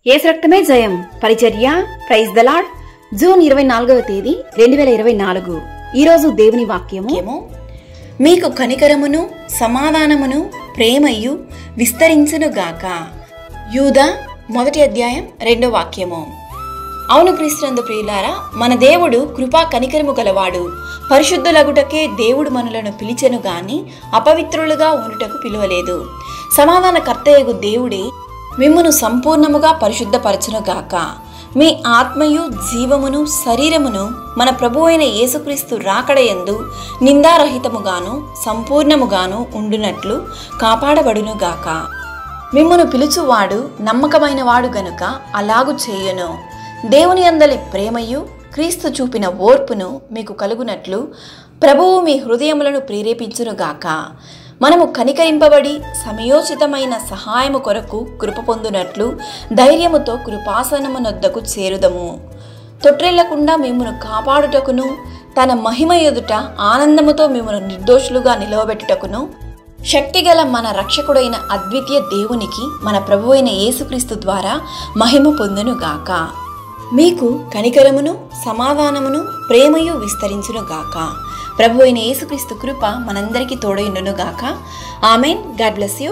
యేసు రక్తమే జయం పరిచర్య ప్రైజ్ ద లార్డ్ జూన్ 24వ తేదీ 2024. ఈ రోజు దేవుని వాక్యము, మీకు కనికరమును సమాధానమును ప్రేమయు విస్తరించునుగాక. యూదా 1వ అధ్యాయం 2వ వాక్యము. అవును క్రీస్తునందు ప్రియులారా, మన దేవుడు కృపా కనికరము గలవాడు. పరిశుద్ధులగుటకే దేవుడు మనలను పిలిచెను గాని అపవిత్రులుగా ఉండుటకు పిలువలేదు. సమాధానకర్తయగు దేవుడే మిమ్మును సంపూర్ణముగా పరిశుద్ధపరచునుగాక. మీ ఆత్మయు జీవమును శరీరమును మన ప్రభు అయిన యేసుక్రీస్తు రాకడయందు నిందారహితముగాను సంపూర్ణముగాను ఉండునట్లు కాపాడబడునుగాక. మిమ్మును పిలుచువాడు నమ్మకమైన వాడు గనుక అలాగు చేయును. దేవుని యందలి ప్రేమయు క్రీస్తు చూపిన ఓర్పును మీకు కలుగునట్లు ప్రభువు మీ హృదయములను ప్రేరేపించునుగాక. మనము కనికరింపబడి సమయోచితమైన సహాయము కొరకు కృప పొందునట్లు ధైర్యముతో కృపాసనమునొద్దకు చేరుదము. తొట్రెళ్లకుండా మిమ్మును కాపాడుటకును తన మహిమ ఎదుట ఆనందముతో మిమ్మును నిర్దోషులుగా నిలవబెట్టుటకును శక్తిగల మన రక్షకుడైన అద్వితీయ దేవునికి మన ప్రభువైన యేసుక్రీస్తు ద్వారా మహిమ పొందునుగాక. మీకు కనికరమును సమాధానమును ప్రేమయు విస్తరించునుగాక. ప్రభు అయిన యేసుక్రీస్తు కృప మనందరికీ తోడైండునుగాక. ఆమెన్. God bless you.